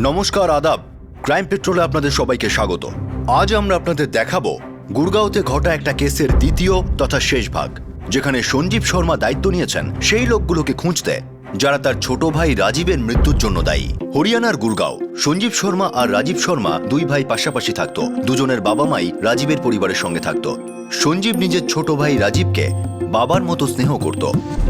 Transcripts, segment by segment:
নমস্কার, আদাব। ক্রাইম পেট্রোলে আপনাদের সবাইকে স্বাগত। আজ আমরা আপনাদের দেখাবো গুরগাঁওতে ঘটা একটা কেসের দ্বিতীয় তথা শেষ ভাগ, যেখানে সঞ্জীব শর্মা দায়িত্ব নিয়েছেন সেই লোকগুলোকে খুঁজতে যারা তার ছোট ভাই রাজীবের মৃত্যুর জন্য দায়ী। হরিয়ানার গুরগাঁও। সঞ্জীব শর্মা আর রাজীব শর্মা দুই ভাই পাশাপাশি থাকতো। দুজনের বাবা মাই রাজীবের পরিবারের সঙ্গে থাকতো। সঞ্জীব নিজের ছোট ভাই রাজীবকে বাবার মতো স্নেহ করত।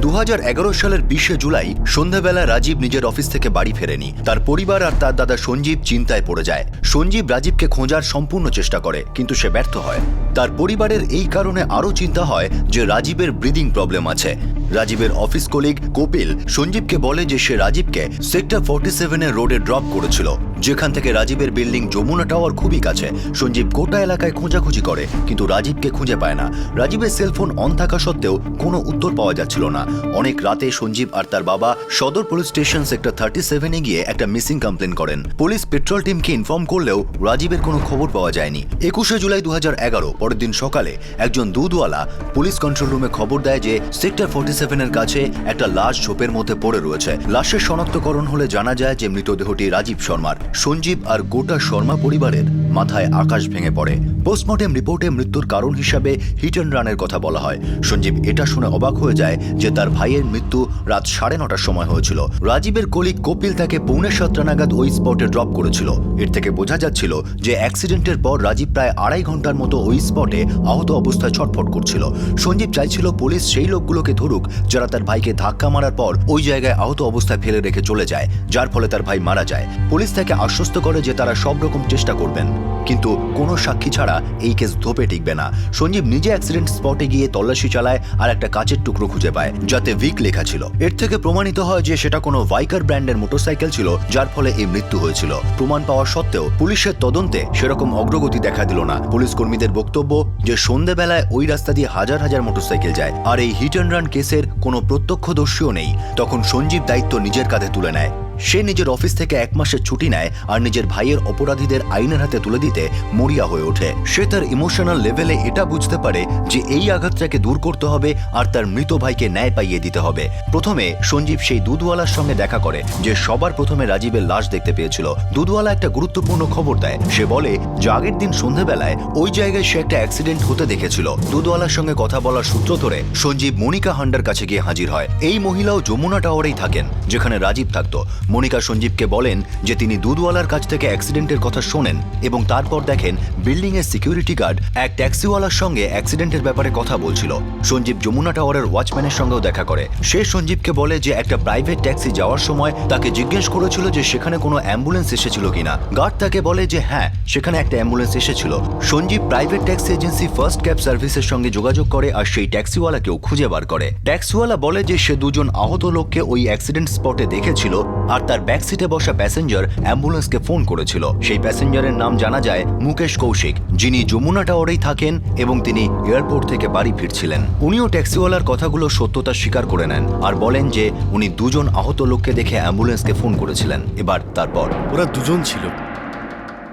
2011 সালের 20 জুলাই সন্ধ্যাবেলা রাজীব নিজের অফিস থেকে বাড়ি ফেরেনি। তার পরিবার আর তার দাদা সঞ্জীব চিন্তায় পড়ে যায়। সঞ্জীব রাজীবকে খোঁজার সম্পূর্ণ চেষ্টা করে, কিন্তু সে ব্যর্থ হয়। তার পরিবারের এই কারণে আরও চিন্তা হয় যে রাজীবের ব্রিদিং প্রবলেম আছে। রাজীবের অফিস কলিগ কপিল সঞ্জীবকে বলে যে সে রাজীবকে সেক্টর 47 রোডে ড্রপ করেছিল, যেখান থেকে রাজীবের বিল্ডিং যমুনা টাওয়ার খুবই কাছে। সঞ্জীব গোটা এলাকায় খোঁজাখুঁজি করে, কিন্তু রাজীবকে খুঁজে পায় না। রাজীবের সেলফোন অন থাকা সত্ত্বেও কোনো উত্তর পাওয়া যাচ্ছিল না। অনেক রাতে সঞ্জীব আর তার বাবা সদর পুলিশ স্টেশন সেক্টর 37 গিয়ে একটা মিসিং কমপ্লেন করেন। পুলিশ পেট্রোল টিমকে ইনফর্ম করলেও রাজীবের কোনো খবর পাওয়া যায়নি। 21 জুলাই 2011 পরের দিন সকালে একজন দুধওয়ালা পুলিশ কন্ট্রোল রুমে খবর দেয় যে সেক্টর 47 কাছে একটা লাশ ঝোপের মধ্যে পড়ে রয়েছে। লাশের শনাক্তকরণ হলে জানা যায় যে মৃতদেহটি রাজীব শর্মার। সঞ্জীব আর গোটা শর্মা পরিবারের মাথায় আকাশ ভেঙে পড়ে। পোস্টমর্টেম রিপোর্টে মৃত্যুর কারণ হিসাবে হিট অ্যান্ড রানের কথা বলা হয়। সঞ্জীব এটা শুনে অবাক হয়ে যায় যে তার ভাইয়ের মৃত্যু রাত 9:30টার সময় হয়েছিল। রাজীবের কলিগ কপিল তাকে 6:45 নাগাদ ওই স্পটে ড্রপ করেছিল। এর থেকে বোঝা যাচ্ছিল যে অ্যাক্সিডেন্টের পর রাজীব প্রায় 2.5 ঘন্টার মতো ওই স্পটে আহত অবস্থায় ছটফট করছিল। সঞ্জীব চাইছিল পুলিশ সেই লোকগুলোকে ধরুক যারা তার ভাইকে ধাক্কা মারার পর ওই জায়গায় আহত অবস্থায় ফেলে রেখে চলে যায়, যার ফলে তার ভাই মারা যায়। পুলিশ তাকে আশ্বস্ত করে যে তারা সব রকম চেষ্টা করবেন, কিন্তু কোনো সাক্ষী ছাড়া এই কেস ধোপে টিকবে না। সঞ্জীব নিজে অ্যাক্সিডেন্ট স্পটে গিয়ে তল্লাশি চালায় আর একটা কাচের টুকরো খুঁজে পায় যাতে উইক লেখা ছিল। এর থেকে প্রমাণিত হয় যে সেটা কোনো ভাইকার ব্র্যান্ডের মোটরসাইকেল ছিল, যার ফলে এই মৃত্যু হয়েছিল। প্রমাণ পাওয়া সত্ত্বেও পুলিশের তদন্তে সেরকম অগ্রগতি দেখা দিল না। পুলিশ কর্মীদের বক্তব্য যে সন্ধ্যাবেলায় ওই রাস্তা দিয়ে হাজার হাজার মোটরসাইকেল যায়, আর এই হিট অ্যান্ড রান কেসের কোনো প্রত্যক্ষদর্শীও নেই। তখন সঞ্জীব দায়িত্ব নিজের কাঁধে তুলে নেয়। সে নিজের অফিস থেকে 1 মাসের ছুটি নেয় আর নিজের ভাইয়ের অপরাধীদের আইনের হাতে তুলে দিতে মরিয়া হয়ে ওঠে। সে তার ইমোশনাল লেভেলে এটা বুঝতে পারে যে এই আঘাতটাকে দূর করতে হবে আর তার মৃত ভাইকে ন্যায় পাইয়ে দিতে হবে। প্রথমে সঞ্জীব সেই দুধওয়ালার সঙ্গে দেখা করে যে সবার প্রথমে রাজীবের লাশ দেখতে পেয়েছিল। দুধওয়ালা একটা গুরুত্বপূর্ণ খবর দেয়। সে বলে যে আগের দিন সন্ধ্যাবেলায় ওই জায়গায় সে একটা অ্যাক্সিডেন্ট হতে দেখেছিল। দুধওয়ালার সঙ্গে কথা বলার সূত্র ধরে সঞ্জীব মনিকা হান্ডার কাছে গিয়ে হাজির হয়। এই মহিলাও যমুনা টাওয়ারেই থাকেন, যেখানে রাজীব থাকতো। মনিকা সঞ্জীবকে বলেন যে তিনি দুধওয়ালার কাছ থেকে অ্যাক্সিডেন্টের কথা শোনেন এবং তারপর দেখেন বিল্ডিং এর সিকিউরিটি গার্ড এক ট্যাক্সিওয়ালার সঙ্গে অ্যাক্সিডেন্টের ব্যাপারে কথা বলছিল। সঞ্জীব যমুনা টাওয়ারের ওয়াচম্যানের সঙ্গেও দেখা করে। সে সঞ্জীবকে বলে যে একটা প্রাইভেট ট্যাক্সি যাওয়ার সময় তাকে জিজ্ঞেস করেছিল যে সেখানে কোনো অ্যাম্বুলেন্স এসেছিল কিনা। গার্ড তাকে বলে যে হ্যাঁ, সেখানে একটা অ্যাম্বুলেন্স এসেছিল। Sanjeev private taxi agency first cab সার্ভিসের সঙ্গে যোগাযোগ করে আর সেই ট্যাক্সিওয়ালাকেও খুঁজে বার করে। ট্যাক্সিওয়ালা বলে যে সে দুজন আহত লোককে ওই অ্যাক্সিডেন্ট স্পটে দেখেছিল আর তার ব্যাকসিটে বসা প্যাসেঞ্জার অ্যাম্বুলেন্সকে ফোন করেছিল। সেই প্যাসেঞ্জারের নাম জানা যায় মুকেশ কৌশিক, যিনি যমুনা টাওয়ারেই থাকেন এবং তিনি এয়ারপোর্ট থেকে বাড়ি ফিরছিলেন। উনিও ট্যাক্সিওয়ালার কথাগুলো সত্যতা স্বীকার করে নেন আর বলেন যে উনি দুজন আহত লোককে দেখে অ্যাম্বুলেন্সকে ফোন করেছিলেন। এবার তারপর ওরা দুজন ছিল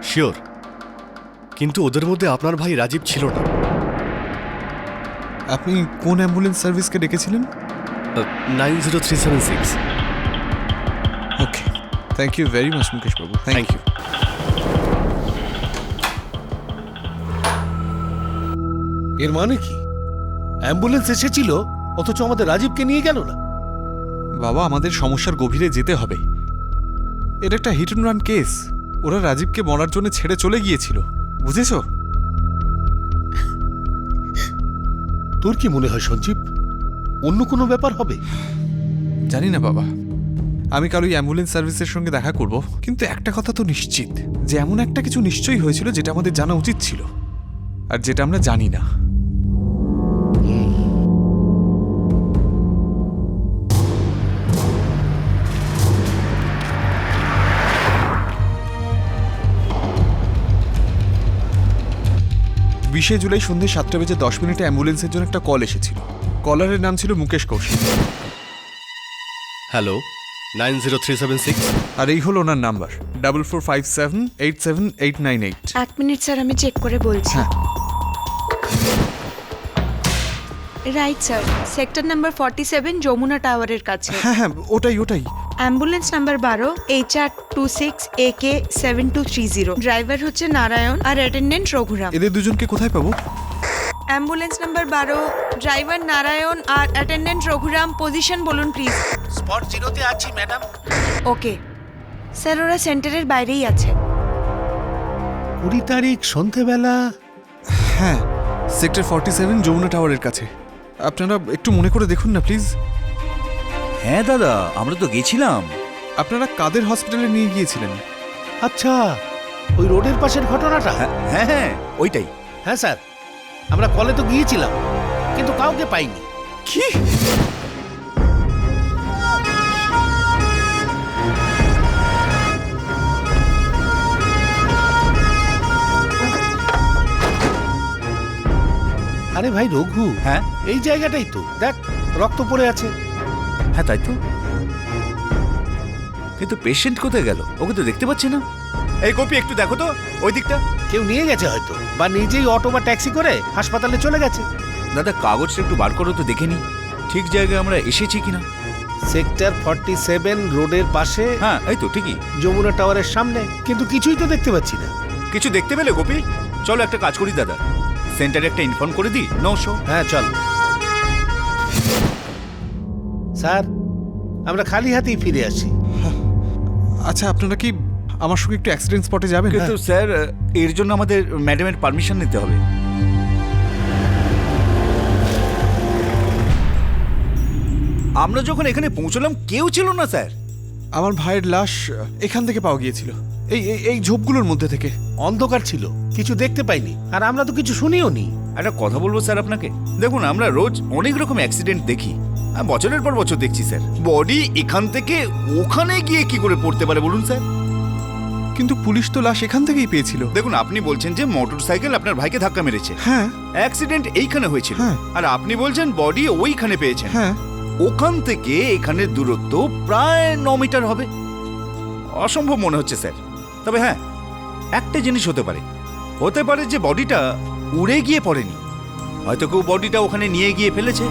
শিওর, কিন্তু ওদের মধ্যে আপনার ভাই রাজীব ছিল না। আপনি কোন অ্যাম্বুলেন্স সার্ভিসকে ডেকেছিলেন? 90376। Okay, thank you very much Mukesh বাবু। Thank you. এর মানে কি? অ্যাম্বুলেন্স এসেছিল অথচ আমাদের রাজীবকে নিয়ে গেল না? বাবা, আমাদের সমস্যার গভীরে যেতে হবে। এটা একটা হিট অ্যান্ড রান কেস। ওরা রাজীবকে মরার জন্য ছেড়ে চলে গিয়েছিল, বুঝেছো? তোর কি মনে হয় সঞ্জীব, অন্য কোনো ব্যাপার হবে? জানি না বাবা, আমি কাল ওই অ্যাম্বুলেন্স সার্ভিসের সঙ্গে দেখা করব, কিন্তু একটা কথা তো নিশ্চিত যে এমন একটা কিছু নিশ্চয়ই হয়েছিল যেটা আমাদের জানা উচিত ছিল আর যেটা আমরা জানি না। বিশে জুলাই সন্ধ্যে 7:10 অ্যাম্বুলেন্সের জন্য একটা কল এসেছিল। কলারের নাম ছিল মুকেশ কৌশিক। হ্যালো, 90376। আর এই হলো ওনার নাম্বার, 4457878898। 1 মিনিট স্যার, আমি চেক করে বলছি। হ্যাঁ। Right sir, sector number 47 Yamuna টাওয়ারের কাছে। হ্যাঁ হ্যাঁ, ওটাই ওটাই। Ambulance number 12 HR26 AK 7230। Driver হচ্ছে নারায়ণ আর অ্যাটেন্ডেন্ট রঘুরাম। এদের দুজনকে কোথায় পাবো? অ্যাম্বুলেন্স নাম্বার 12, ড্রাইভার নারায়ণ আর অ্যাটেন্ডেন্ট রঘুরাম। পজিশন বলুন প্লিজ। স্পট 0-তে আছি ম্যাডাম। ওকে স্যার, ওরা সেন্টারের বাইরেই আছে। 20 তারিখ সন্ধেবেলা। হ্যাঁ, সেক্টর 47 যমুনা টাওয়ারের কাছে। আপনারা একটু মনে করে দেখুন না প্লিজ। হ্যাঁ দাদা, আমরা তো গেছিলাম। আপনারা কাদের হসপিটালে নিয়ে গিয়েছিলেন? আচ্ছা, ওই রোডের পাশের ঘটনাটা। হ্যাঁ হ্যাঁ, ওইটাই। হ্যাঁ স্যার, আমরা কলে তো গিয়েছিলাম, কিন্তু কাউকে পাইনি। কি? আরে ভাই রঘু, হ্যাঁ এই জায়গাটাই তো দেখ, রক্ত পড়ে আছে। হ্যাঁ, তাই তো। কিন্তু পেশেন্ট কোথায় গেল? ওকে তো দেখতে পাচ্ছি না। এই গোপী, একটু দেখো তো ওই দিকটা। কেউ নিয়ে গেছে হয়তো, বা নিজেই অটো বা ট্যাক্সি করে হাসপাতালে চলে গেছে। দাদা, কাগজটা একটু বার করো তো, দেখে নি ঠিক জায়গায় আমরা এসেছি কিনা। সেক্টর 47 রোডের পাশে। হ্যাঁ, এই তো ঠিকই। যমুনা টাওয়ারের সামনে, কিন্তু কিছুই তো দেখতে পাচ্ছি না। কিছু দেখতে পেলে গোপী? চলো একটা কাজ করি দাদা, সেন্টারে একটা ইনফর্ম করে দিই। 900। হ্যাঁ চল। স্যার, আমরা খালি হাতেই ফিরে আসি। আচ্ছা, আপনারা কি আমার সঙ্গে একটু অ্যাক্সিডেন্ট স্পটে যাবেন? কিন্তু স্যার, এর জন্য আমাদের ম্যাডামের পারমিশন নিতে হবে। আমরা যখন এখানে পৌঁছলাম কেউ ছিল না স্যার। আমার ভাইয়ের লাশ এখান থেকে পাওয়া গিয়েছিল, এই এই- এই ঝোপগুলোর মধ্যে থেকে। অন্ধকার ছিল, কিছু দেখতে পাইনি, আর আমরা তো কিছু শুনিও নি। একটা কথা বলবো স্যার আপনাকে। দেখুন, আমরা রোজ অনেক রকম অ্যাক্সিডেন্ট দেখি, বছরের পর বছর দেখছি স্যার। বডি এখান থেকে ওখানে গিয়ে কি করে পড়তে পারে বলুন স্যার? কিন্তু পুলিশ তো লাশ এখান থেকেই পেয়েছিল। দেখুন, আপনি বলছেন যে মোটর সাইকেল আপনার ভাইকে ধাক্কা মেরেছে। হ্যাঁ অ্যাক্সিডেন্ট এইখানে হয়েছিল। হ্যাঁ। আর আপনি বলছেন বডি ওইখানে পেয়েছেন। হ্যাঁ, ওখান থেকে এখানের দূরত্ব প্রায় 9 মিটার হবে। অসম্ভব মনে হচ্ছে স্যার। তবে হ্যাঁ, একটা জিনিস হতে পারে যে বডিটা উড়ে গিয়ে পড়েনি, হয়তো কেউ বডিটা ওখানে নিয়ে গিয়ে ফেলেছে।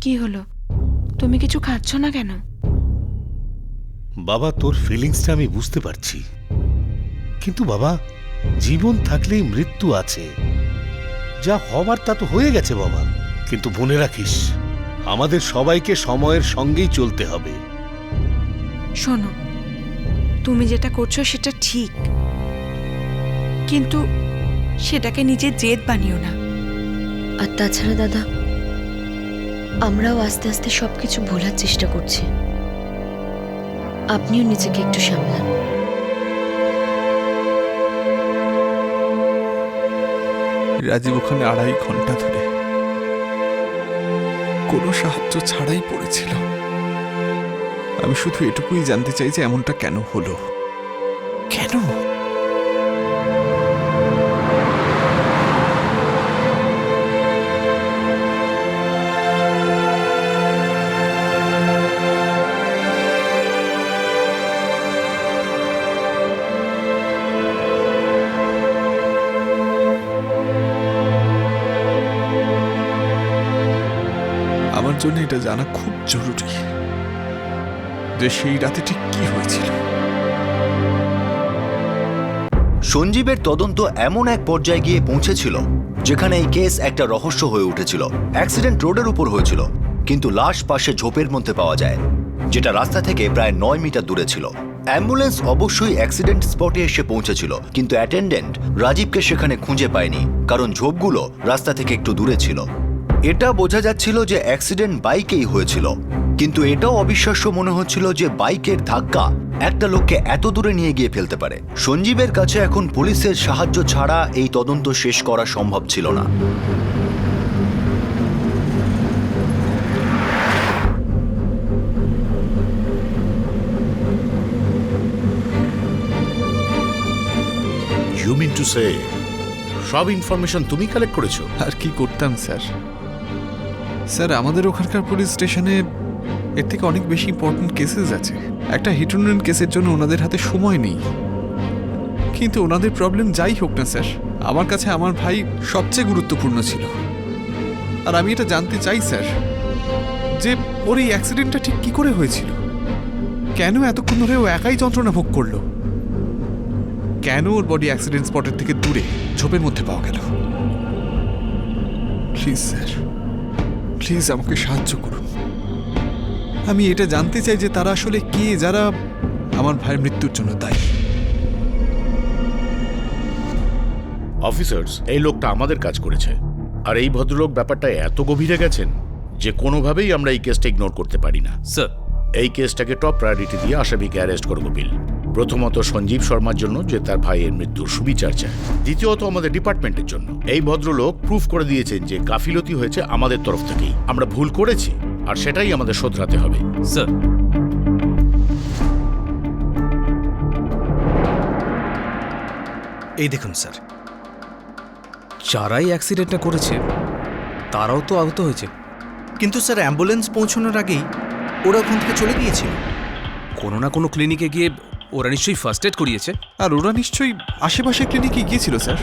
কি হলো, তুমি কিছু খাচ্ছ না কেন? বাবা, তোর ফিলিংসটা আমি বুঝতে পারছি, কিন্তু বাবা, জীবন থাকলেই মৃত্যু আছে। যা হবার তা তো হয়ে গেছে বাবা, কিন্তু মনে রাখিস, আমাদের সবাইকে সময়ের সঙ্গেই চলতে হবে। শোনো, তুমি যেটা করছো সেটা ঠিক, কিন্তু সেটাকে নিজের জেদ বানিও না। আর তাছাড়া দাদা, আমরাও আস্তে আস্তে সবকিছু ভোলার চেষ্টা করছি। আপনিও নিজেকে একটু সামলান। রাজীব ওখানে 2.5 ঘন্টা ধরে কোনো সাহায্য ছাড়াই পড়েছিল। আমি শুধু এটুকুই জানতে চাই যে এমনটা কেন হলো, কেন? আমার জন্য এটা জানা খুব জরুরি যে সেই রাতে ঠিক কি হয়েছিল। সঞ্জীবের তদন্ত এমন এক পর্যায়ে গিয়ে পৌঁছেছিল যেখানে এই কেস একটা রহস্য হয়ে উঠেছিল। অ্যাক্সিডেন্ট রোডের উপর হয়েছিল, কিন্তু লাশ পাশে ঝোপের মধ্যে পাওয়া যায়, যেটা রাস্তা থেকে প্রায় 9 মিটার দূরে ছিল। অ্যাম্বুলেন্স অবশ্যই অ্যাক্সিডেন্ট স্পটে এসে পৌঁছেছিল, কিন্তু অ্যাটেন্ডেন্ট রাজীবকে সেখানে খুঁজে পায়নি, কারণ ঝোপগুলো রাস্তা থেকে একটু দূরে ছিল। এটা বোঝা যাচ্ছিল যে অ্যাক্সিডেন্ট বাইকেই হয়েছিল, কিন্তু এটাও অবিশ্বাস্য মনে হচ্ছিল যে বাইকের ধাক্কা একটা লোককে এত দূরে নিয়ে গিয়ে ফেলতে পারে। সঞ্জীবের কাছে এখন পুলিশের সাহায্য ছাড়া এই তদন্ত শেষ করা সম্ভব ছিল না। ইউ মিন টু সে সব ইনফরমেশন তুমি কালেক্ট করেছো? আর কি করতাম স্যার? স্যার, আমাদের ওখানকার পুলিশ স্টেশনে এর থেকে অনেক বেশি ইম্পর্টেন্ট কেসেস আছে। একটা হিট অ্যান্ড রান কেসের জন্য ওনাদের হাতে সময় নেই। কিন্তু ওনাদের প্রবলেম যাই হোক না স্যার, আমার কাছে আমার ভাই সবচেয়ে গুরুত্বপূর্ণ ছিল। আর আমি এটা জানতে চাই স্যার, যে ওর এই অ্যাক্সিডেন্টটা ঠিক কি করে হয়েছিল, কেন এতক্ষণ ধরে ও একাই যন্ত্রণা ভোগ করলো, কেন ওর বডি অ্যাক্সিডেন্ট স্পটের থেকে দূরে ঝোপের মধ্যে পাওয়া গেল। প্লিজ স্যার, প্লিজ আমাকে সাহায্য করুন। আমি এটা জানতে চাই যে তারা আসলে কে, যারা আমার ভাইয়ের মৃত্যুর জন্য দায়ী। অফিসার্স, এই লোকটা আমাদের কাজ করেছে, আর এই ভদ্রলোক ব্যাপারটা এত গভীরে গেছেন যে কোনোভাবেই আমরা এই কেসটা ইগনোর করতে পারি না। স্যার, এই কেসটাকে টপ প্রায়োরিটি দিয়ে আসামিকে অ্যারেস্ট করব বিল। প্রথমত সঞ্জীব শর্মার জন্য, যে তার ভাইয়ের মৃত্যুর সুবিচার চায়। দ্বিতীয়ত আমাদের ডিপার্টমেন্টের জন্য। এই ভদ্রলোক প্রুফ করে দিয়েছেন যে গাফিলতি হয়েছে আমাদের তরফ থেকেই। আমরা ভুল করেছি, আর সেটাই আমাদের শোধরাতে হবে। স্যার, এই দেখুন স্যার, যারাই অ্যাক্সিডেন্টটা করেছে তারাও তো আহত হয়েছে, কিন্তু স্যার অ্যাম্বুলেন্স পৌঁছানোর আগেই ওরা ওখান থেকে চলে গিয়েছিল। কোনো না কোনো ক্লিনিকে গিয়ে ওরা নিশ্চয়ই ফার্স্ট এড করিয়েছে। আর ওরা নিশ্চয়ই আশেপাশে ক্লিনিকে গিয়েছিল স্যার।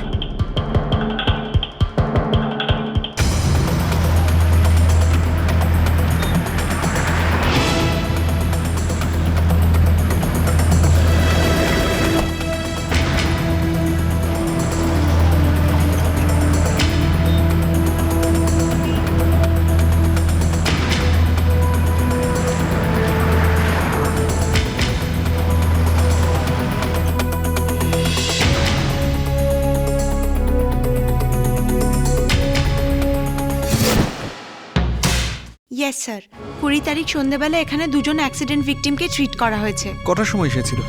ইয়েস স্যার, 20 তারিখ সন্ধ্যাবেলা এখানে দুজন অ্যাক্সিডেন্ট ভিকটিমকে ট্রিট করা হয়েছে। কটার সময় এসেছিল?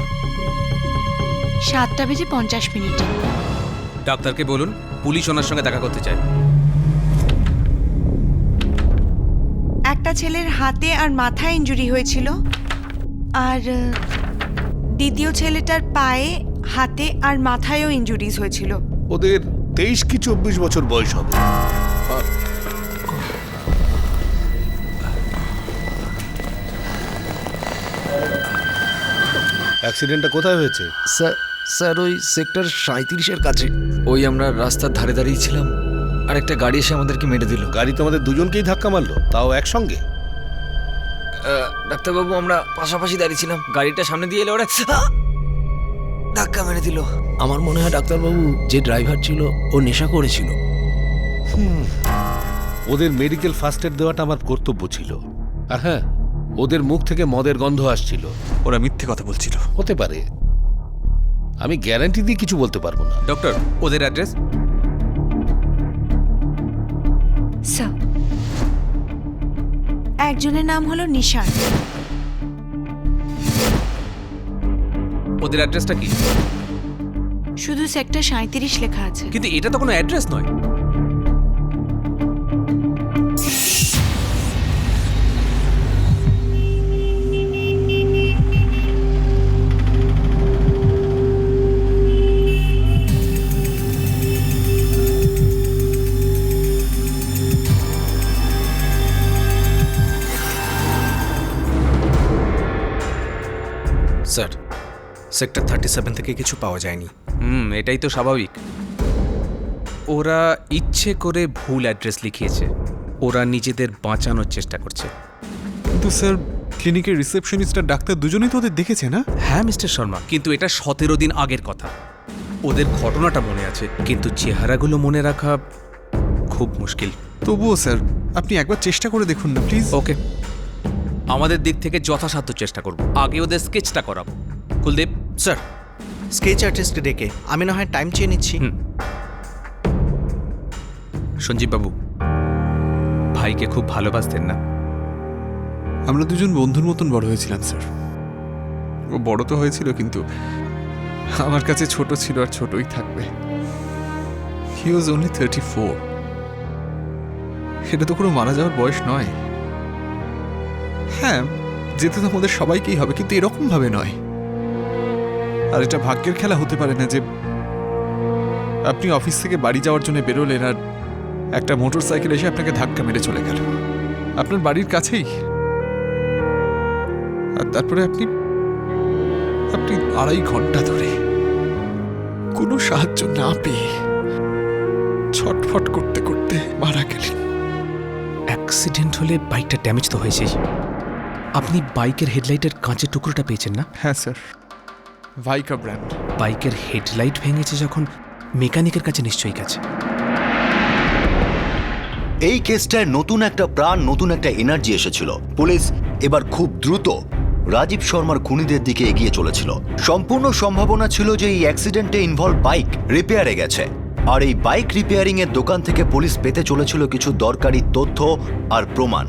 7:50 ডাক্তারকে বলুন পুলিশ ওনার সঙ্গে দেখা করতে চায়। একটা ছেলের হাতে আর মাথায় ইনজুরি হয়েছিল, আর দ্বিতীয় ছেলেটার পায়ে, হাতে আর মাথায়ও ইনজুরিজ হয়েছিল। ওদের 23 কি 24 বছর বয়স হবে। অ্যাক্সিডেন্টটা কোথায় হয়েছে? স্যার ওই সেক্টর 37-এর কাছে। ওই আমরা রাস্তার ধারে দাঁড়িয়ে ছিলাম, আর একটা গাড়ি এসে আমাদেরকে মেরে দিল। গাড়ি তোমাদের দুজনকেই ধাক্কা মারলো, তাও একসঙ্গে? ডাক্তারবাবু, আমরা পাশাপাশি দাঁড়িয়েছিলাম, গাড়িটা সামনে দিয়ে এলে ওরা ধাক্কা মেরে দিল। আমার মনে হয় ডাক্তারবাবু, যে ড্রাইভার ছিল ও নেশা করেছিল। ওদের মেডিকেল ফার্স্ট এড দেওয়াটা আমার কর্তব্য ছিল। আর হ্যাঁ, ওদের মুখ থেকে মদের গন্ধ আসছিল। ওরা মিথ্যে কথা বলছিল। হতে পারে, আমি গ্যারান্টি দিয়ে কিছু বলতে পারবো না। ডক্টর, ওদের অ্যাড্রেস? স্যার, একজনের নাম হলো নিশান। ওদের অ্যাড্রেসটা কি? শুধু সেক্টর 37 লেখা আছে। কিন্তু এটা তো কোনো অ্যাড্রেস নয়। স্যার, সেক্টর 37 থেকে কিছু পাওয়া যায়নি। এটাই তো স্বাভাবিক। ওরা ইচ্ছে করে ভুল অ্যাড্রেস লিখিয়েছে। ওরা নিজেদের বাঁচানোর চেষ্টা করছে। কিন্তু স্যার, ক্লিনিকের রিসেপশনিস্ট আর ডাক্তার দুজনেই তো ওদের দেখেছে না? হ্যাঁ মিস্টার শর্মা, কিন্তু এটা 17 দিন আগের কথা। ওদের ঘটনাটা মনে আছে, কিন্তু চেহারাগুলো মনে রাখা খুব মুশকিল। তবুও স্যার, আপনি একবার চেষ্টা করে দেখুন না প্লিজ। ওকে, আমাদের দিক থেকে যথাসাধ্য চেষ্টা করব। আগে ওদের স্কেচটা করাবো। কুলদীপ। স্যার, স্কেচ আর্টিস্ট ডেকে আমি না হয় টাইম চেয়ে নিচ্ছি। সঞ্জীব বাবু, ভাইকে খুব ভালোবাসতেন না? আমরা দুজন বন্ধুর মতন বড় হয়েছিলাম স্যার। ও বড় তো হয়েছিল, কিন্তু আমার কাছে ছোট ছিল আর ছোটই থাকবে। হি ওয়াজ অনলি 34। এটা তো কোনো মারা যাওয়ার বয়স নয়। হ্যাঁ, যেতে তো আমাদের সবাইকেই হবে, কিন্তু এরকম ভাবে নয়। আর এটা ভাগ্যের খেলা হতে পারে না যে আপনি অফিস থেকে বাড়ি যাওয়ার জন্য বেরোলেন আর একটা মোটর সাইকেল এসে আপনাকে ধাক্কা মেরে চলে গেল আপনার বাড়ির কাছেই। আর তারপরে আপনি 2.5 ঘন্টা ধরে কোনো সাহায্য না পেয়ে ছটফট করতে করতে মারা গেলেন। অ্যাক্সিডেন্ট হলে বাইকটা ড্যামেজ তো হয়েছেই। আপনি বাইকের হেডলাইটের কাঁচের টুকরোটা পেয়েছেন না? হ্যাঁ স্যার, ভাইকা ব্র্যান্ড। বাইকের হেডলাইট ভেঙেছে যখন, মেকানিকের কাছে নিশ্চয়ই গেছে। এই কেসটায় নতুন একটা প্রাণ, নতুন একটা এনার্জি এসেছিল। পুলিশ এবার খুব দ্রুত রাজীব শর্মার খুনিদের দিকে এগিয়ে চলেছিল। সম্পূর্ণ সম্ভাবনা ছিল যে এই অ্যাক্সিডেন্টে ইনভলভ বাইক রিপেয়ারে গেছে, আর এই বাইক রিপেয়ারিং এর দোকান থেকে পুলিশ পেতে চলেছিল কিছু দরকারি তথ্য আর প্রমাণ।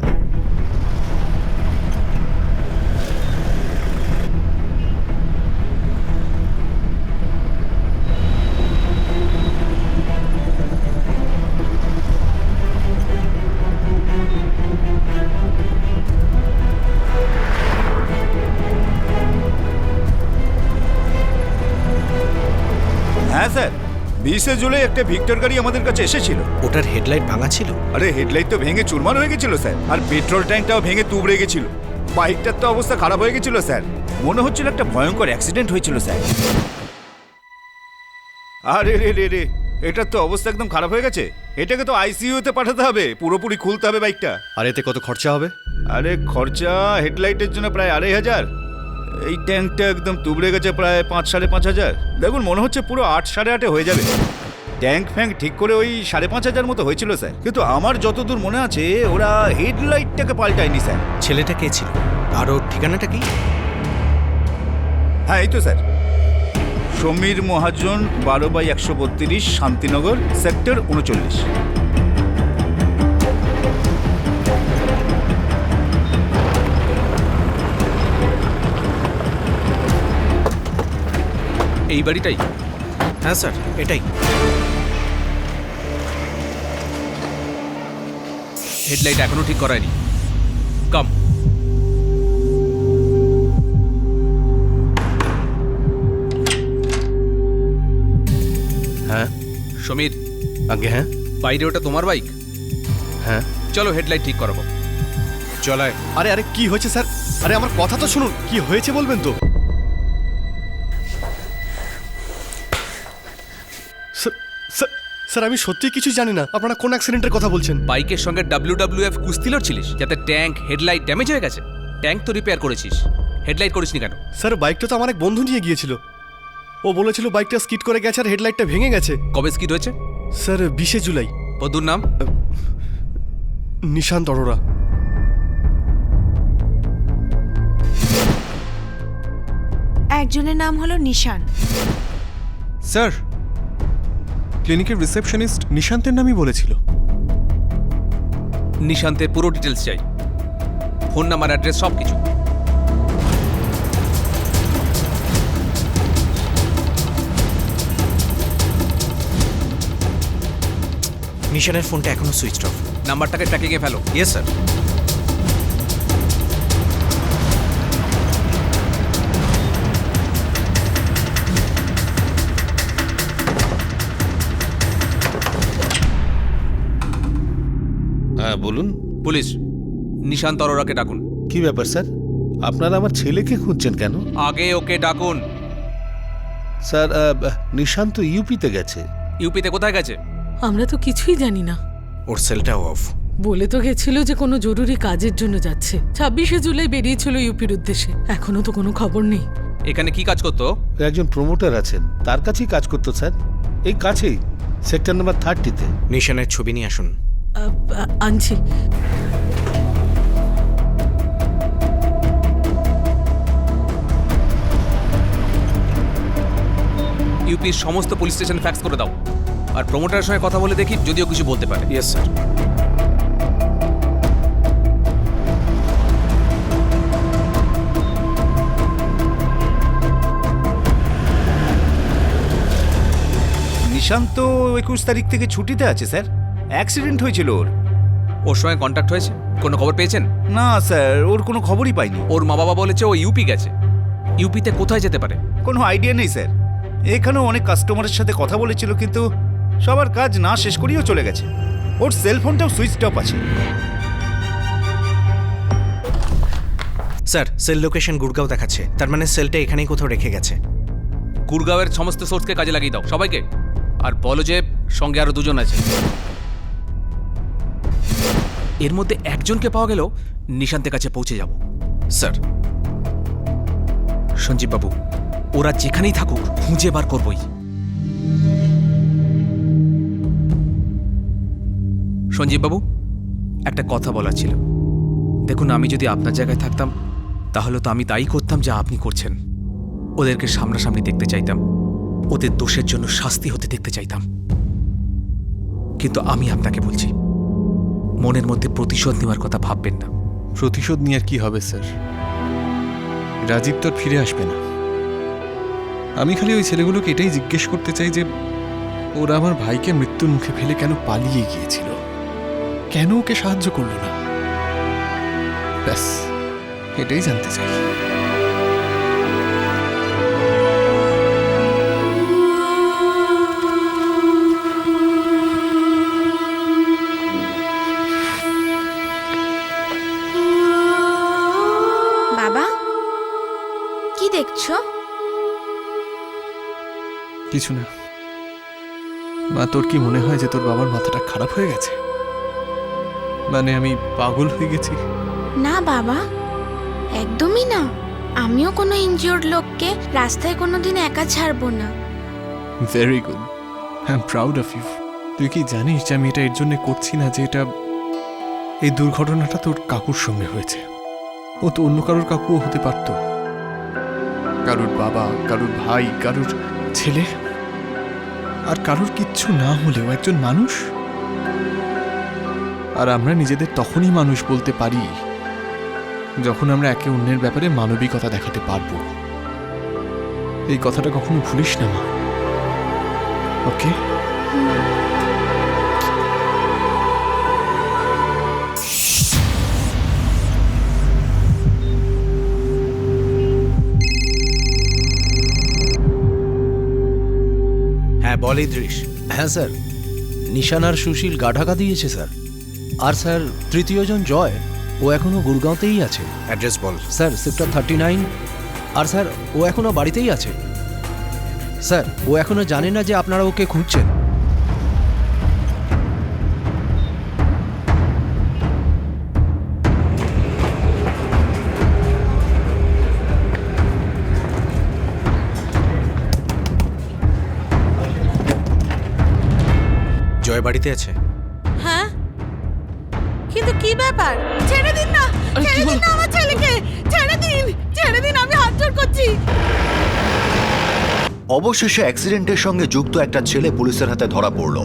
হ্যাঁ স্যার, 20 জুলাই একটা ভিক্টর গাড়ি আমাদের কাছে এসেছিল। ওটার হেডলাইট ভাঙা ছিল। আরে হেডলাইট তো ভেঙে চুরমার হয়ে গেছিল স্যার, আর পেট্রোল ট্যাঙ্কটাও ভেঙে তুবড়ে গেছিল। বাইকটার তো অবস্থা খারাপ হয়ে গেছিল স্যার, মনে হচ্ছিল একটা ভয়ঙ্কর অ্যাক্সিডেন্ট হয়েছিল স্যার। আরে রে রে রে, এটার তো অবস্থা একদম খারাপ হয়ে গেছে। এটাকে তো আইসিইউতে পাঠাতে হবে, পুরোপুরি খুলতে হবে বাইকটা। আর এতে কত খরচা হবে? আরে খরচা হেডলাইটের জন্য প্রায় 2,500। এই ট্যাঙ্কটা একদম তুবড়ে গেছে প্রায় 5-5,500। দেখুন মনে হচ্ছে পুরো 8-8.5 হয়ে যাবে। ট্যাঙ্ক ফ্যাঙ্ক ঠিক করে ওই 5,500 মতো হয়েছিল স্যার, কিন্তু আমার যতদূর মনে আছে ওরা হেডলাইটটাকে পাল্টায়নি স্যার। ছেলেটা কে ছিল আর ওর ঠিকানাটা কি? হ্যাঁ এই তো স্যার, সমীর মহাজন, 12/132, শান্তিনগর, সেক্টর 39। এই বাড়িটাই? হ্যাঁ স্যার, এটাই। হেডলাইট এখনো ঠিক করায়নি। কাম। হ্যাঁ সমীর, আগে হ্যাঁ বাইরে ওটা তোমার বাইক? হ্যাঁ। চলো হেডলাইট ঠিক করাবো। চলায়। আরে আরে কি হয়েছে স্যার? আরে আমার কথা তো শুনুন, কি হয়েছে বলবেন তো? স্যার আমি সত্যি কিছু জানি না। আপনারা কোন অ্যাক্সিডেন্টের কথা বলছেন? বাইকের সঙ্গে WWF কুস্তি লড়ছিলিস যাতে ট্যাঙ্ক হেডলাইট ড্যামেজ হয়ে গেছে। ট্যাঙ্ক তো রিপেয়ার করেছিস, হেডলাইট করিসনি কেন? স্যার বাইকটা তো আমার এক বন্ধু নিয়ে গিয়েছিল। ও বলেছিল বাইকটা স্কিড করে গেছে আর হেডলাইটটা ভেঙে গেছে। কবে স্কিড হয়েছে? স্যার 20 জুলাই। বন্ধুর নাম? নিশান্ত অরোরা। একজনের নাম হলো নিশান। স্যার, ক্লিনিকের রিসেপশনিস্ট নিশান্তের নামই বলেছিল। নিশান্তের পুরো ডিটেলস চাই, ফোন নাম্বার, অ্যাড্রেস, সব কিছু। মিশনের ফোনটা এখনো সুইচ অফ। নাম্বারটাকে ট্র্যাকিংয়ে ফেলো। Yes sir. হ্যাঁ বলুন। পুলিশ, নিশান্ত অরোরাকে ডাকুন। কি ব্যাপার স্যার, আপনারা আমার ছেলেকে খুঁজছেন কেন? আগে ওকে ডাকুন। স্যার নিশান্ত ইউপিতে গেছে। ইউপিতে কোথায় গেছে? আমরা তো কিছুই জানি না। ওর সেলটাও অফ। বলে তো গেছিল যে কোনো জরুরি কাজের জন্য যাচ্ছে। 26 জুলাই বেরিয়েছিল ইউপির উদ্দেশ্যে, এখনো তো কোনো খবর নেই। এখানে কি কাজ করতো? একজন প্রমোটার আছেন, তার কাছেই কাজ করতো স্যার। এই কাছেই, সেক্টর নাম্বার 30-তে। নিশানের ছবি নিয়ে আসুন। আনছি। ইউপির সমস্ত পুলিশ স্টেশন ফ্যাক্স করে দাও, আর প্রমোটারের সঙ্গে কথা বলে দেখি যদিও কিছু বলতে পারে। Yes sir. নিশান্ত 21 তারিখ থেকে ছুটিতে আছে স্যার, অ্যাক্সিডেন্ট হয়েছিল ওর। ওর সঙ্গে কন্ট্যাক্ট হয়েছে? কোনো খবর পেয়েছেন? না স্যার, ওর কোনো খবরই পাইনি। ওর মা বাবা বলেছে ও ইউপি গেছে। ইউপিতে কোথায় যেতে পারে? কোনো আইডিয়া নেই স্যার। এখানেও অনেক কাস্টমারের সাথে কথা বলেছিল, কিন্তু সবার কাজ না শেষ করেও চলে গেছে। ওর সেলফোনটাও সুইচ অফ আছে। স্যার সেল লোকেশন গুড়গাঁও দেখাচ্ছে, তার মানে সেলটা এখানেই কোথাও রেখে গেছে। গুড়গাঁওয়ের সমস্ত সোর্সকে কাজে লাগিয়ে দাও সবাইকে, আর বলো যে সঙ্গে আরো 2 জন আছে। এর মধ্যে একজনকে পাওয়া গেলেও নিশান্তের কাছে পৌঁছে যাব। স্যার, সঞ্জীব বাবু, ওরা যেখানেই থাকুক খুঁজে বার করবই। সঞ্জীব বাবু, একটা কথা বলার ছিল। দেখুন, আমি যদি আপনার জায়গায় থাকতাম তাহলে তো আমি তাই করতাম যা আপনি করছেন। ওদেরকে সামনাসামনি দেখতে চাইতাম, ওদের দোষের জন্য শাস্তি হতে দেখতে চাইতাম। কিন্তু আমি আপনাকে বলছি, মনের মধ্যে প্রতিশোধ নেওয়ার কথা ভাববেন না। প্রতিশোধ নিয়ে আর কি হবে স্যার? রাজীব তো আর ফিরে আসবে না। আমি খালি ওই ছেলেগুলোকে এটাই জিজ্ঞেস করতে চাই যে ওরা আমার ভাইকে মৃত্যুর মুখে ফেলে কেন পালিয়ে গিয়েছিল, কেন ওকে সাহায্য করলো না, ব্যাস এটাই জানতে চাই। বাবা, কি দেখছো? কিছু না মা। তোর কি মনে হয় যে তোর বাবার মাথাটা খারাপ হয়ে গেছে? মানে আমি পাগল হয়ে গেছি? না বাবা, একদমই না। আমিও কোনো ইনজিওর্ড লোককে রাস্তায় কোনোদিন একা ছাড়বো না। Very good, I am proud of you. তুই কি জানিস যে আমি এটা এর জন্য করছি না যে এই দুর্ঘটনাটা তোর কাকুর সঙ্গে হয়েছে। ও তো অন্য কারোর কাকুও হতে পারত, কারোর বাবা, কারোর ভাই, কারোর ছেলে, আর কারোর কিচ্ছু না হলেও একজন মানুষ। আর আমরা নিজেদের তখনই মানুষ বলতে পারি যখন আমরা একে অন্যের ব্যাপারে মানবিকতা দেখাতে পারবো। এই কথাটা কখনো ভুলিস না মা, ওকে? হ্যাঁ বল ইদ্রিস। হ্যাঁ স্যার, নিশান আর সুশীল গা ঢাকা দিয়েছে স্যার। আর স্যার তৃতীয়জন জয়, ও এখনো গুড়গাঁওতেই আছে। অ্যাড্রেস বল। Sir sector 39। আর স্যার ও এখনো বাড়িতেই আছে। স্যার ও এখনো জানে না যে আপনারা ওকে খুঁজছেন। জয় বাড়িতে আছে? হ্যাঁ, কিন্তু কি ব্যাপার? ছেড়ে দিন না, ছেড়ে দিন না আমার ছেলেকে, ছেড়ে দিন, ছেড়ে দিন, আমি হাত জোড় করছি। অবশেষে অ্যাক্সিডেন্টের সঙ্গে যুক্ত একটা ছেলে পুলিশের হাতে ধরা পড়ল।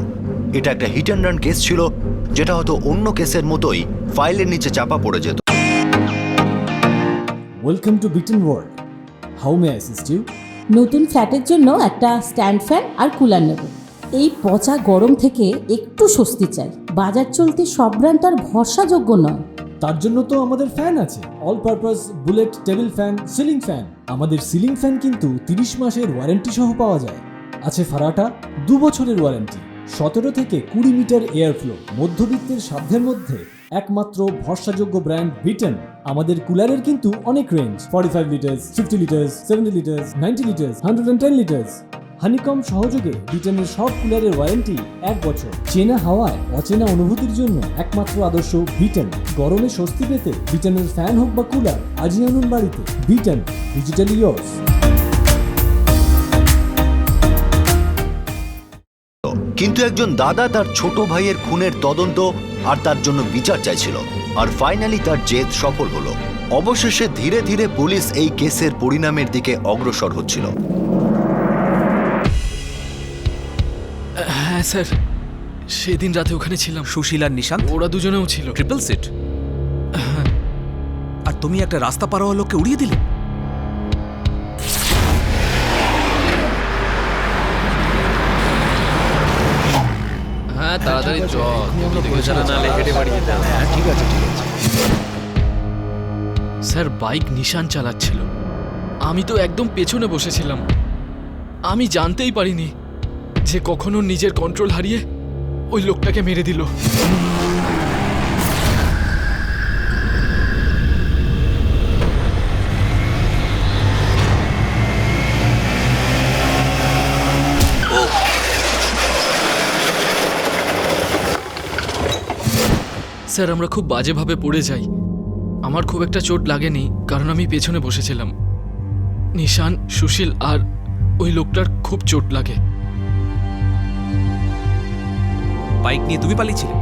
এটা একটা হিট অ্যান্ড রান কেস ছিল, যেটা হয়তো অন্য কেসের মতোই ফাইলের নিচে চাপা পড়ে যেত। Welcome to Beaten World, how may I assist you? নতুন ফ্ল্যাটের জন্য একটা স্ট্যান্ড ফ্যান আর কুলার নেব। এই পচা গরম থেকে একটু স্বস্তি চাই। বাজার চলতে সব ব্র্যান্ড তো আর ভরসাযোগ্য নয়। তার জন্য তো আমাদের ফ্যান আছে, all purpose bullet table fan, ceiling fan. আমাদের সিলিং ফ্যান কিন্তু 30 মাসের ওয়ারেন্টি সহ পাওয়া যায়। আছে ফারাটা 2 বছরের ওয়ারেন্টি, 17 থেকে 20 মিটার এয়ার ফ্লো। মধ্যবিত্তের সাধ্যের মধ্যে একমাত্র ভরসাযোগ্য ব্র্যান্ড বিটেন। আমাদের কুলারের কিন্তু অনেক range, 45 litres, 50 litres, 70 litres, 90 litres, 110 litres. Honeycomb সহযোগে বিটেনের সব কুলারের ওয়ারেন্টি 1 বছর। চেনা হাওয়ায় অচেনা অনুভূতির জন্য একমাত্র আদর্শ বিটেন। গরমে স্বস্তি পেতে বিটেনের ফ্যান হোক বা কুলার, আজই আনুন বাড়িতে। Beaten, digitally yours. কিন্তু একজন দাদা তার ছোট ভাইয়ের খুনের তদন্ত আর তার জন্য বিচার চাইছিল, আর ফাইনালি তার জেদ সফল হলো। অবশেষে ধীরে ধীরে পুলিশ এই কেসের পরিণামের দিকে অগ্রসর হচ্ছিল। হ্যাঁ স্যার, সেদিন রাতে ওখানে ছিলাম। সুশীল আর নিশান্ত, ওরা দুজনেও ছিল। Triple seat. আর তুমি একটা রাস্তা পার হওয়া লোককে উড়িয়ে দিলে। হ্যাঁ তাড়াতাড়ি চল, ঠিক আছে ঠিক আছে। স্যার বাইক নিশান চালাচ্ছিল, আমি তো একদম পেছনে বসেছিলাম। আমি জানতেই পারিনি যে কখনো নিজের কন্ট্রোল হারিয়ে ওই লোকটাকে মেরে দিল। স্যার আমরা খুব বাজেভাবে পড়ে যাই। আমার খুব একটা চোট লাগেনি কারণ আমি পেছনে বসেছিলাম। নিশান, সুশীল আর ওই লোকটার খুব চোট লাগে। বাইক নিয়ে তুমি পালিয়েছিলে?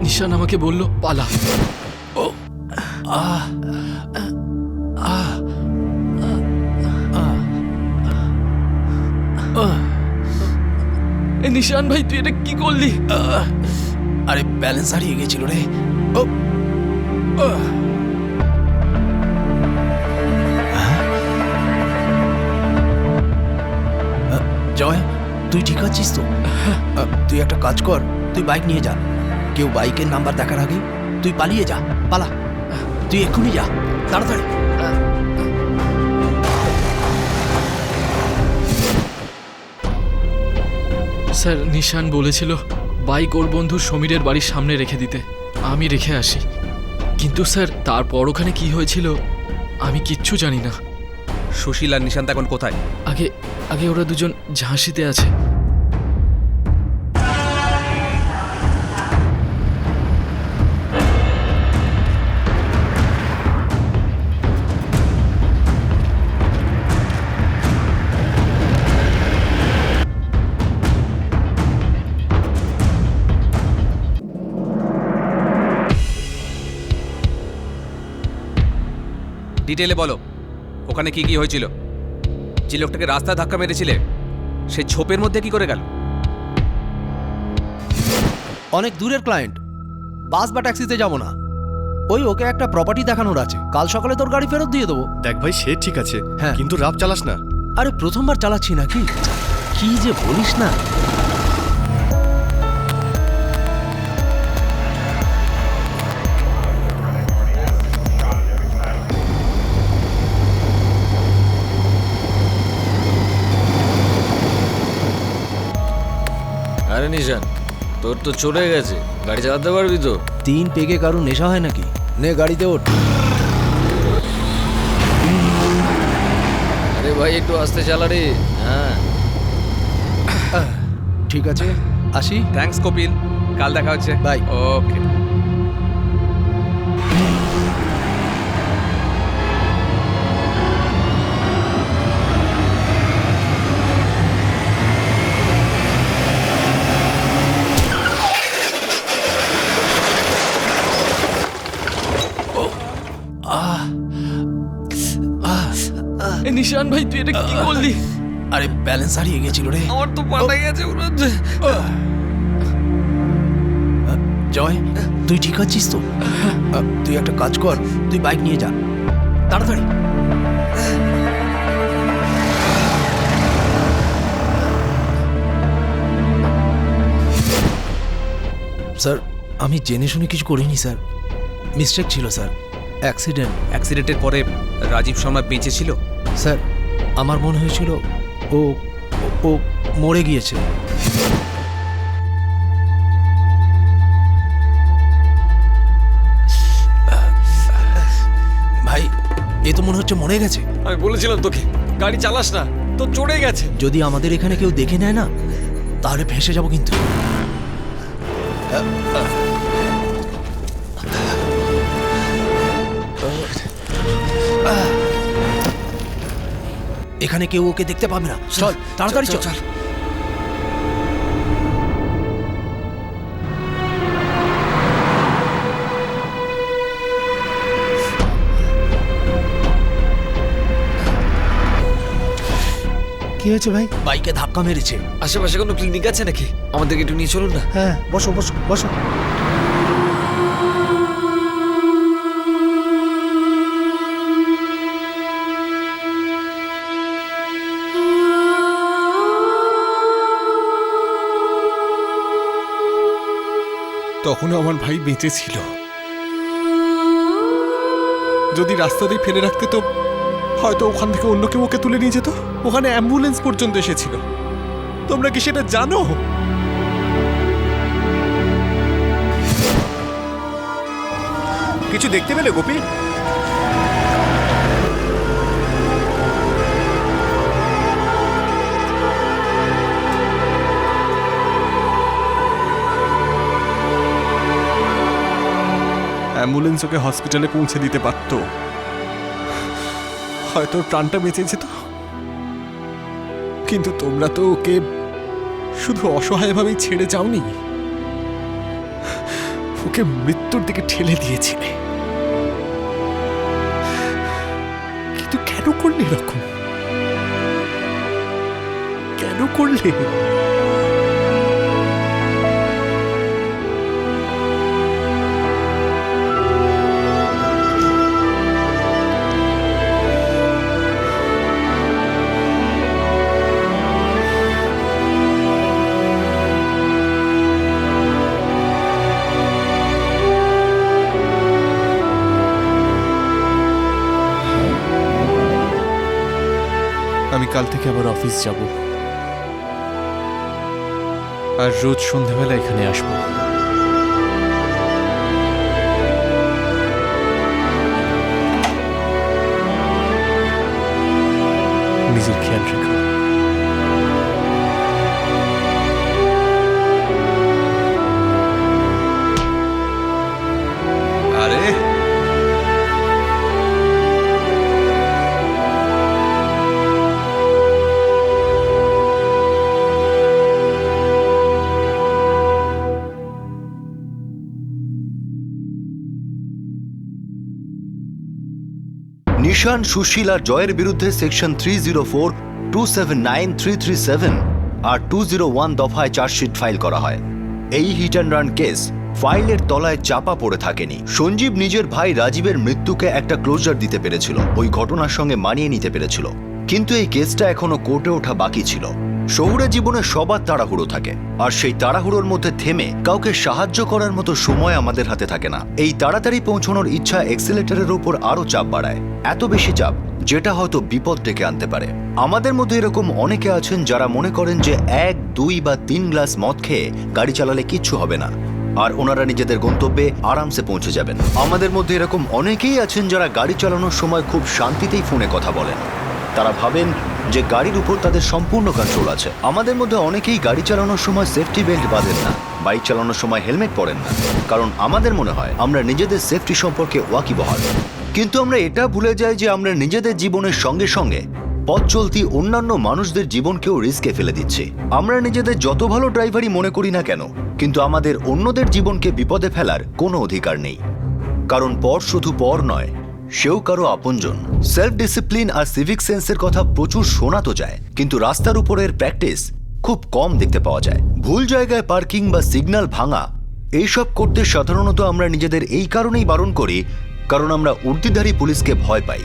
নিশান আমাকে বলল পালা। নিশান ভাই তুই এটা কি করলি? আরে ব্যালেন্স হারিয়ে গেছিল রে। জয়, তুই ঠিক আছিস তো? তুই একটা কাজ কর, তুই বাইক নিয়ে যা। কেউ বাইকের নাম্বার দেখার আগে তুই পালিয়ে যা, পালা। তুই এক্ষুনি যা, তাড়াতাড়ি। স্যার নিশান বলেছিল বাইক ওর বন্ধু সমীরের বাড়ির সামনে রেখে দিতে, আমি রেখে আসি। কিন্তু স্যার তারপর ওখানে কি হয়েছিল আমি কিচ্ছু জানি না। সুশীল আর নিশান্ত এখন কোথায়? আগে আগে ওরা দুজন ঝাঁসিতে আছে। ডিটেলে বলো, ওখানে কি কি হয়েছিল? যে লোকটাকে রাস্তায় ধাক্কা মেরেছিলে সে ঝোপের মধ্যে কি করে গেল? অনেক দূরের ক্লায়েন্ট, বাস বা ট্যাক্সিতে যাবো না। ওকে একটা প্রপার্টি দেখানোর আছে, কাল সকালে তোর গাড়ি ফেরত দিয়ে দেবো। দেখ ভাই, সে ঠিক আছে, হ্যাঁ, কিন্তু রাব চালাস না। আরে প্রথমবার চালাচ্ছি নাকি, কি যে বলিস না। আরে নিশান, তোর তো চলে গেছে, গাড়ি চালাতে পারবি তো? 3 পেগে কারো নেশা হয় নাকি? নে গাড়িতে ওঠ। আরে ভাই একটু আস্তে চালা রে। হ্যাঁ ঠিক আছে, আসি। থ্যাঙ্কস কপিল, কাল দেখা হচ্ছে। বাই। ওকে। নিশান ভাই তুই এটা কি করলি? আরে ব্যালেন্স হারিয়ে গেছিল রে। আমার তো পালাই গেছে। জয়, তুই ঠিক আছিস তো? তুই একটা কাজ কর, তুই বাইক নিয়ে যা, তাড়াতাড়ি। স্যার আমি জেনে শুনে কিছু করিনি স্যার, মিস্টেক ছিল স্যার, অ্যাক্সিডেন্ট। অ্যাক্সিডেন্টের পরে রাজীব শর্মা বেঁচে ছিল? স্যার আমার মনে হয়েছিল ও ও মরে গিয়েছে। ভাই এ তো মনে হচ্ছে মরে গেছে। আমি বলেছিলাম তোকে গাড়ি চালাস না, তো চড়ে গেছে। যদি আমাদের এখানে কেউ দেখে নেয় না তাহলে ফেঁসে যাব কিন্তু। এখানে কেউ ওকে দেখতে পাবে না, চল তাড়াতাড়ি চল। কি হয়েছে ভাই? বাইকে ধাক্কা মেরেছে। আশেপাশে কোনো ক্লিনিক আছে নাকি? আমাদেরকে একটু নিয়ে চলুন না। হ্যাঁ বসো বসো বসো। তখনও আমার ভাই বেঁচে ছিল। যদি রাস্তাতেই ফেলে রাখতে তো হয়তো ওখান থেকে অন্য কেউ ওকে তুলে নিয়ে যেত। ওখানে অ্যাম্বুলেন্স পর্যন্ত এসেছিল। তোমরা কি সেটা জানো? কিছু দেখতে পেলে গোপী? অ্যাম্বুলেন্স ওকে হসপিটালে পৌঁছে দিতে পারত, হয়তো ওর প্রাণটা বেঁচে যেত। কিন্তু তোমরা তো ওকে শুধু অসহায়ভাবেই ছেড়ে যাওনি, ওকে মৃত্যুর দিকে ঠেলে দিয়েছিলে। কিন্তু কেন করলে এরকম? কেন করলে? আমি কাল থেকে আবার অফিস যাব, আর রোজ সন্ধ্যাবেলা এখানে আসবো। নিজের খেয়াল রেখো। আরে নিশান, সুশীল আর জয়ের বিরুদ্ধে সেকশন 304, 279, 337 আর 201 দফায় চার্জশিট ফাইল করা হয়। এই হিট অ্যান্ড রান কেস ফাইলের তলায় চাপা পড়ে থাকেনি। সঞ্জীব নিজের ভাই রাজীবের মৃত্যুকে একটা ক্লোজার দিতে পেরেছিল, ওই ঘটনার সঙ্গে মানিয়ে নিতে পেরেছিল। কিন্তু এই কেসটা এখনো কোর্টে ওঠা বাকি ছিল। শহুরে জীবনে সবার তাড়াহুড়ো থাকে, আর সেই তাড়াহুড়োর মধ্যে থেমে কাউকে সাহায্য করার মতো সময় আমাদের হাতে থাকে না। এই তাড়াতাড়ি পৌঁছানোর ইচ্ছা এক্সিলেটরের উপর আরো চাপ বাড়ায়, এত বেশি চাপ যেটা হয়তো বিপদ ডেকে আনতে পারে। আমাদের মধ্যে এরকম অনেকে আছেন যারা মনে করেন যে 1, 2 বা 3 গ্লাস মদ খেয়ে গাড়ি চালালে কিচ্ছু হবে না, আর ওনারা নিজেদের গন্তব্যে আরামসে পৌঁছে যাবেন। আমাদের মধ্যে এরকম অনেকেই আছেন যারা গাড়ি চালানোর সময় খুব শান্তিতেই ফোনে কথা বলেন। তারা ভাবেন যে গাড়ির উপর তাদের সম্পূর্ণ কন্ট্রোল আছে। আমাদের মধ্যে অনেকেই গাড়ি চালানোর সময় সেফটি বেল্ট বাঁধেন না, বাইক চালানোর সময় হেলমেট পরেন না, কারণ আমাদের মনে হয় আমরা নিজেদের সেফটি সম্পর্কে ওয়াকিবহাল। কিন্তু আমরা এটা ভুলে যাই যে আমরা নিজেদের জীবনের সঙ্গে সঙ্গে পথ চলতি অন্যান্য মানুষদের জীবনকেও রিস্কে ফেলে দিচ্ছি। আমরা নিজেদের যত ভালো ড্রাইভারই মনে করি না কেন, কিন্তু আমাদের অন্যদের জীবনকে বিপদে ফেলার কোনো অধিকার নেই, কারণ পর শুধু পর নয়, সেও কারো আপনজন। সেলফ ডিসিপ্লিন আর সিভিক সেন্সের কথা প্রচুর শোনা তো যায়, কিন্তু রাস্তার উপরের প্র্যাকটিস খুব কম দেখতে পাওয়া যায়। ভুল জায়গায় পার্কিং বা সিগন্যাল ভাঙা, এইসব করতে সাধারণত আমরা নিজেদের এই কারণেই বারণ করি কারণ আমরা উর্দিধারী পুলিশকে ভয় পাই।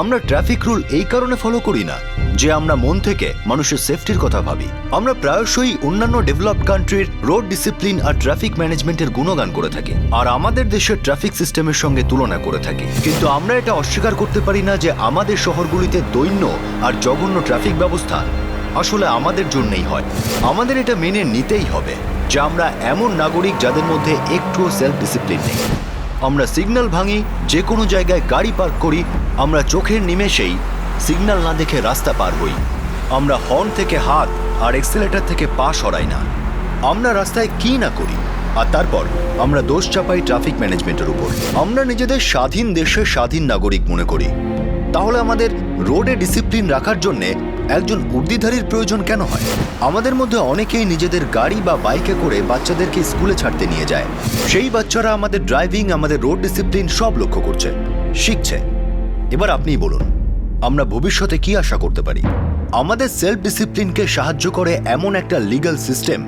আমরা ট্রাফিক রুল এই কারণে ফলো করি না যে আমরা মন থেকে মানুষের সেফটির কথা ভাবি। আমরা প্রায়শই অন্যান্য ডেভেলপড কান্ট্রির রোড ডিসিপ্লিন আর ট্রাফিক ম্যানেজমেন্টের গুণগান করে থাকি, আর আমাদের দেশের ট্রাফিক সিস্টেমের সঙ্গে তুলনা করে থাকি। কিন্তু আমরা এটা অস্বীকার করতে পারি না যে আমাদের শহরগুলিতে দৈন্য আর জঘন্য ট্রাফিক ব্যবস্থা আসলে আমাদের জন্যই হয়। আমাদের এটা মেনে নিতেই হবে যে আমরা এমন নাগরিক যাদের মধ্যে একটুও সেলফ ডিসিপ্লিন নেই। আমরা সিগন্যাল ভাঙি, যে কোনো জায়গায় গাড়ি পার্ক করি, আমরা চোখের নিমেষেই সিগন্যাল না দেখে রাস্তা পার হই, আমরা হর্ন থেকে হাত আর এক্সিলেটর থেকে পা সরাই না, আমরা রাস্তায় কি না করি, আর তারপর আমরা দোষ চাপাই ট্রাফিক ম্যানেজমেন্টের উপর। আমরা নিজেদের স্বাধীন দেশের স্বাধীন নাগরিক মনে করি, তাহলে আমাদের রোডে ডিসিপ্লিন রাখার জন্যে একজন উর্দিধারীর প্রয়োজন কেন হয়? আমাদের মধ্যে অনেকেই নিজেদের গাড়ি বা বাইকে করে বাচ্চাদেরকে স্কুলে ছাড়তে নিয়ে যায়। সেই বাচ্চারা আমাদের ড্রাইভিং, আমাদের রোড ডিসিপ্লিন সব লক্ষ্য করছে, শিখছে। এবার আপনিই বলুন, আমরা ভবিষ্যতে কি আশা করতে পারি? আমাদের সেলফ ডিসিপ্লিনকে সাহায্য করে এমন একটা লিগ্যাল সিস্টেম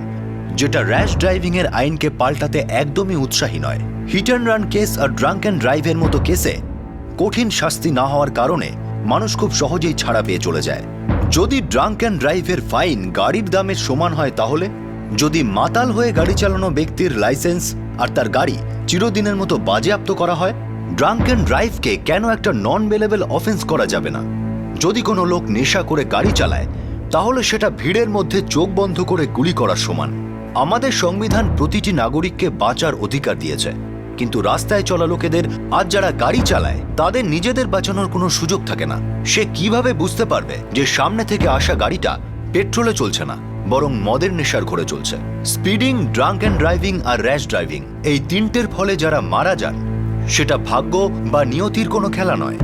যেটা র্যাশ ড্রাইভিং এর আইনকে পাল্টাতে একদমই উৎসাহী নয়। হিট অ্যান্ড রান কেস আর ড্রাঙ্ক অ্যান্ড ড্রাইভের মতো কেসে কঠিন শাস্তি না হওয়ার কারণে মানুষ খুব সহজেই ছাড়া পেয়ে চলে যায়। যদি ড্রাঙ্ক অ্যান্ড ড্রাইভের ফাইন গাড়ির দামের সমান হয়, তাহলে যদি মাতাল হয়ে গাড়ি চালানো ব্যক্তির লাইসেন্স আর তার গাড়ি চিরদিনের মতো বাজেয়াপ্ত করা হয়, ড্রাঙ্ক অ্যান্ড ড্রাইভকে কেন একটা নন বেলেবল অফেন্স করা যাবে না? যদি কোনো লোক নেশা করে গাড়ি চালায়, তাহলে সেটা ভিড়ের মধ্যে চোখ বন্ধ করে গুলি করার সমান। আমাদের সংবিধান প্রতিটি নাগরিককে বাঁচার অধিকার দিয়েছে, কিন্তু রাস্তায় চলা লোকেদের, আজ যারা গাড়ি চালায়, তাদের নিজেদের বাঁচানোর কোনো সুযোগ থাকে না। সে কিভাবে বুঝতে পারবে যে সামনে থেকে আসা গাড়িটা পেট্রোলে চলছে না, বরং মদের নেশার ঘরে চলছে? স্পিডিং, ড্রাঙ্ক অ্যান্ড ড্রাইভিং আর র্যাশ ড্রাইভিং, এই তিনটের ফলে যারা মারা যান সেটা ভাগ্য বা নিয়তির কোনো খেলা নয়।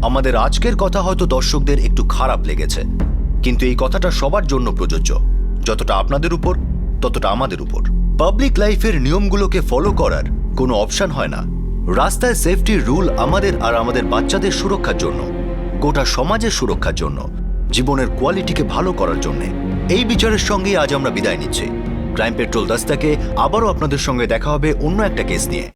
আমাদের আজকের কথা হয়তো দর্শকদের একটু খারাপ লেগেছে, কিন্তু এই কথাটা সবার জন্য প্রযোজ্য। যতটা আপনাদের উপর, ততটা আমাদের উপর। পাবলিক লাইফের নিয়মগুলোকে ফলো করার কোনো অপশন হয় না। রাস্তায় সেফটির রুল আমাদের আর আমাদের বাচ্চাদের সুরক্ষার জন্য, গোটা সমাজের সুরক্ষার জন্য, জীবনের কোয়ালিটিকে ভালো করার জন্য। এই বিচারের সঙ্গেই আজ আমরা বিদায় নিচ্ছি। ক্রাইম পেট্রোল দাস্তাকে আবারও আপনাদের সঙ্গে দেখা হবে অন্য একটা কেস নিয়ে।